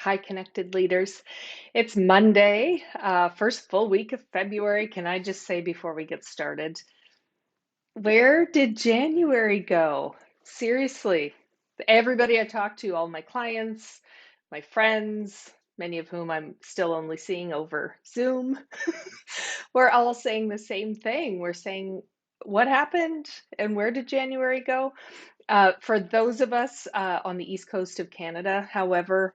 Hi, Connected Leaders. It's Monday, first full week of February. Can I just say before we get started, where did January go? Seriously, everybody I talked to, all my clients, my friends, many of whom I'm still only seeing over Zoom, we're all saying the same thing. We're saying, what happened and where did January go? For those of us on the east coast of Canada, however,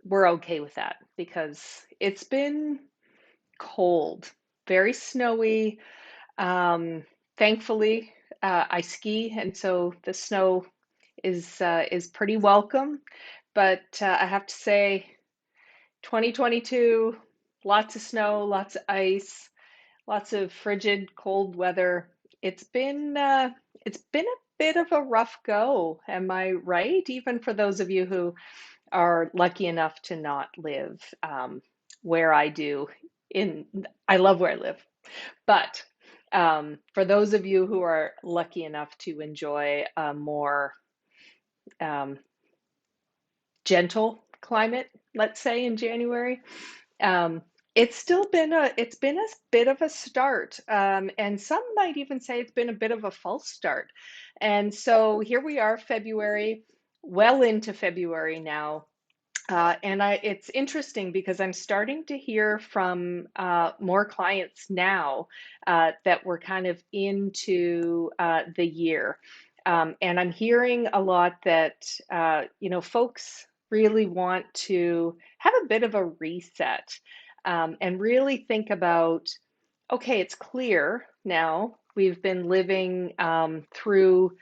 we're okay with that because it's been cold, very snowy. Um, Thankfully, I ski, and so the snow is pretty welcome. But I have to say, 2022, lots of snow, lots of ice, lots of frigid, cold weather. It's been a bit of a rough go. Am I right? Even for those of you who are lucky enough to not live where I do. In I love where I live, but for those of you who are lucky enough to enjoy a more um, gentle climate, let's say in January, um, it's been a bit of a start, and some might even say it's been a bit of a false start. And so here we are, February, well into February now. It's interesting because I'm starting to hear from more clients now that we're kind of into the year. And I'm hearing a lot that, folks really want to have a bit of a reset and really think about, okay, it's clear now we've been living through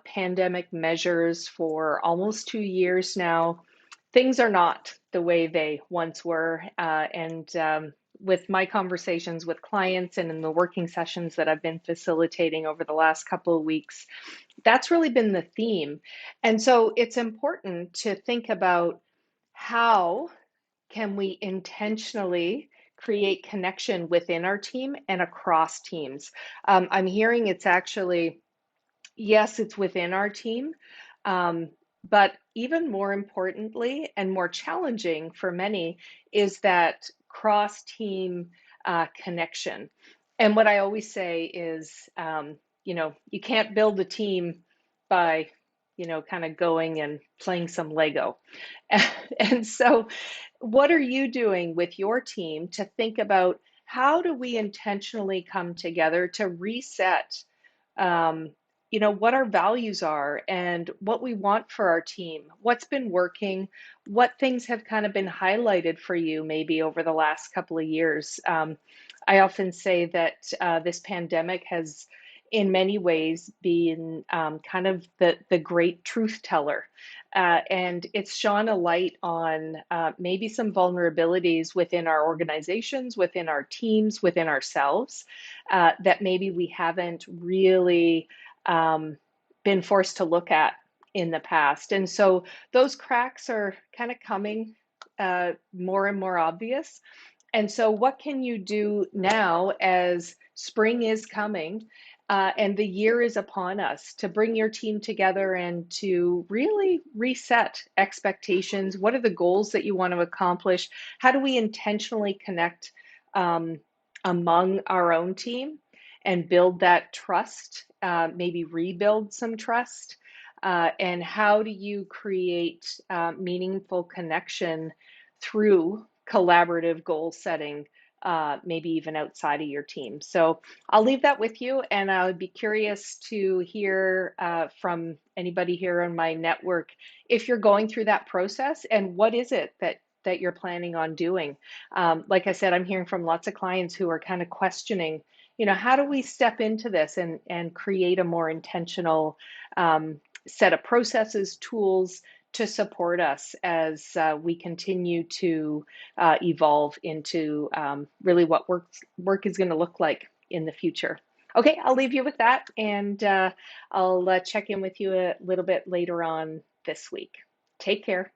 pandemic measures for almost 2 years now. Things are not the way they once were. And with my conversations with clients and in the working sessions that I've been facilitating over the last couple of weeks, that's really been the theme. And so it's important to think about how can we intentionally create connection within our team and across teams. I'm hearing it's actually, yes, it's within our team, um, but even more importantly and more challenging for many is that cross-team connection. And what I always say is, you can't build a team by, kind of going and playing some Lego. And so, what are you doing with your team to think about how do we intentionally come together to reset? um, what our values are and what we want for our team, what's been working, what things have kind of been highlighted for you maybe over the last couple of years. I often say that this pandemic has, in many ways, been kind of the great truth teller. And it's shone a light on maybe some vulnerabilities within our organizations, within our teams, within ourselves that maybe we haven't really um, been forced to look at in the past. And so those cracks are kind of coming more and more obvious. And so, what can you do now as spring is coming and the year is upon us to bring your team together and to really reset expectations? What are the goals that you want to accomplish? How do we intentionally connect um, among our own team and build that trust, maybe rebuild some trust? And how do you create meaningful connection through collaborative goal setting, maybe even outside of your team? So I'll leave that with you, and I would be curious to hear from anybody here on my network if you're going through that process and what is it that you're planning on doing. Like I said, I'm hearing from lots of clients who are kind of questioning, how do we step into this and create a more intentional set of processes, tools to support us as we continue to evolve into really what work is going to look like in the future. Okay, I'll leave you with that, and I'll check in with you a little bit later on this week. Take care.